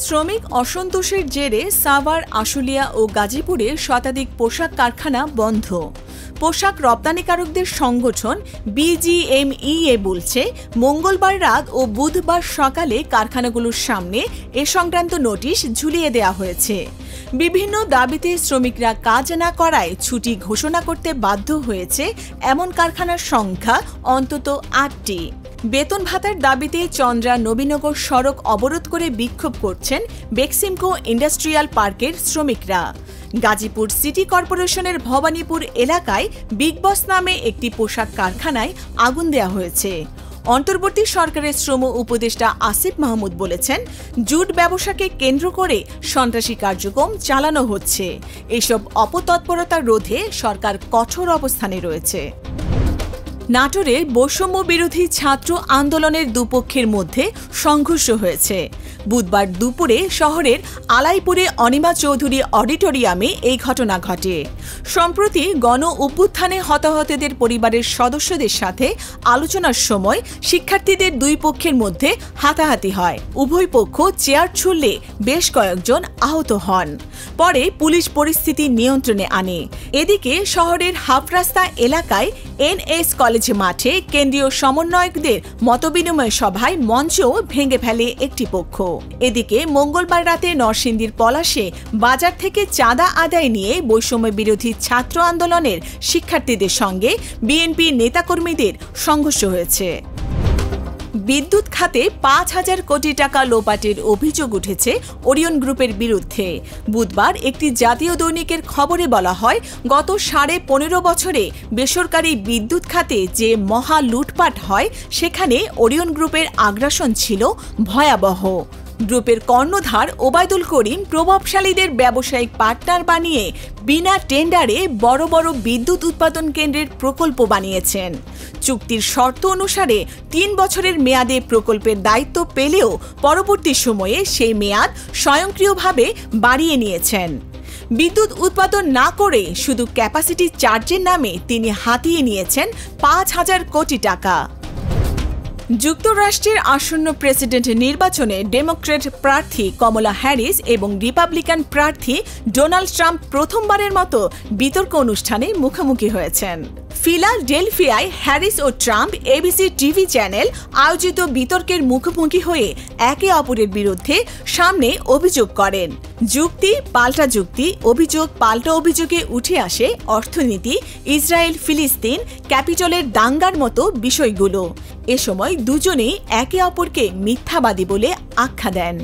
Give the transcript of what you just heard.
শ্রমিক অসন্তোষের জেরে সাভার, আশুলিয়া ও গাজীপুরে শতাধিক পোশাক কারখানা বন্ধ। পোশাক রপ্তানিকারকদের সংগঠন বিজিএমইএ বলছে, মঙ্গলবার রাত ও বুধবার সকালে কারখানাগুলোর সামনে এ সংক্রান্ত নোটিশ ঝুলিয়ে দেওয়া হয়েছে। বিভিন্ন দাবিতে শ্রমিকরা কাজ না করায় ছুটি ঘোষণা করতে বাধ্য হয়েছে এমন কারখানার সংখ্যা অন্তত ৮টি। বেতন ভাতার দাবিতে চন্দ্রা নবীনগর সড়ক অবরোধ করে বিক্ষোভ করছেন বেক্সিমকো ইন্ডাস্ট্রিয়াল পার্কের শ্রমিকরা। গাজীপুর সিটি কর্পোরেশনের ভবানীপুর এলাকায় বিগ বস নামে একটি পোশাক কারখানায় আগুন দেওয়া হয়েছে। অন্তর্বর্তী সরকারের শ্রম উপদেষ্টা আসিফ মাহমুদ বলেছেন, জুট ব্যবসাকে কেন্দ্র করে সন্ত্রাসী কার্যক্রম চালানো হচ্ছে। এসব অপতৎপরতা রোধে সরকার কঠোর অবস্থানে রয়েছে। নাটোরে বৈষম্য বিরোধী ছাত্র আন্দোলনের দুপক্ষের মধ্যে সংঘর্ষ হয়েছে। বুধবার দুপুরে শহরের আলাইপুরে অনিমা চৌধুরী অডিটোরিয়ামে এই ঘটনা ঘটে। সম্প্রতি গণ অভ্যুত্থানে হতাহতদের পরিবারের সদস্যদের সাথে আলোচনার সময় শিক্ষার্থীদের দুই পক্ষের মধ্যে হাতাহাতি হয়। উভয় পক্ষ চেয়ার ছুড়লে বেশ কয়েকজন আহত হন। পরে পুলিশ পরিস্থিতি নিয়ন্ত্রণে আনে। এদিকে শহরের হাফরাস্তা এলাকায় এনএস কলেজ মাঠে কেন্দ্রীয় সমন্বয়কদের মতবিনিময় সভায় মঞ্চ ভেঙে ফেলে একটি পক্ষ। এদিকে মঙ্গলবার রাতে নরসিংদীর পলাশে বাজার থেকে চাঁদা আদায় নিয়ে বৈষম্য বিরোধী ছাত্র আন্দোলনের শিক্ষার্থীদের সঙ্গে বিএনপি নেতাকর্মীদের সংঘর্ষ হয়েছে। বিদ্যুৎ খাতে ৫,০০০ কোটি টাকা লোপাটের অভিযোগ উঠেছে ওরিয়ন গ্রুপের বিরুদ্ধে। বুধবার একটি জাতীয় দৈনিকের খবরে বলা হয়, গত ১৫.৫ বছরে বেসরকারি বিদ্যুৎ খাতে যে মহা লুটপাট হয়, সেখানে ওরিয়ন গ্রুপের আগ্রাসন ছিল ভয়াবহ। গ্রুপের কর্ণধার ওবায়দুল করিম প্রভাবশালীদের ব্যবসায়িক পার্টনার বানিয়ে বিনা টেন্ডারে বড় বড় বিদ্যুৎ উৎপাদন কেন্দ্রের প্রকল্প বানিয়েছেন। চুক্তির শর্ত অনুসারে ৩ বছরের মেয়াদে প্রকল্পের দায়িত্ব পেলেও পরবর্তী সময়ে সেই মেয়াদ স্বয়ংক্রিয়ভাবে বাড়িয়ে নিয়েছেন। বিদ্যুৎ উৎপাদন না করে শুধু ক্যাপাসিটি চার্জের নামে তিনি হাতিয়ে নিয়েছেন ৫,০০০ কোটি টাকা। যুক্তরাষ্ট্রের আসন্ন প্রেসিডেন্ট নির্বাচনে ডেমোক্র্যাট প্রার্থী কমলা হ্যারিস এবং রিপাবলিকান প্রার্থী ডোনাল্ড ট্রাম্প প্রথমবারের মতো বিতর্ক অনুষ্ঠানে মুখোমুখি হয়েছেন। ফিলাডেলফিয়ায় হ্যারিস ও ট্রাম্প এবিসি টিভি চ্যানেল আয়োজিত বিতর্কের মুখোমুখি হয়ে একে অপরের বিরুদ্ধে সামনে অভিযোগ করেন। যুক্তি পাল্টা যুক্তি, অভিযোগ পাল্টা অভিযোগে উঠে আসে অর্থনীতি, ইসরায়েল ফিলিস্তিন, ক্যাপিটলের দাঙ্গার মতো বিষয়গুলো। এ সময় দুজনেই একে অপরকে মিথ্যাবাদী বলে আখ্যা দেন।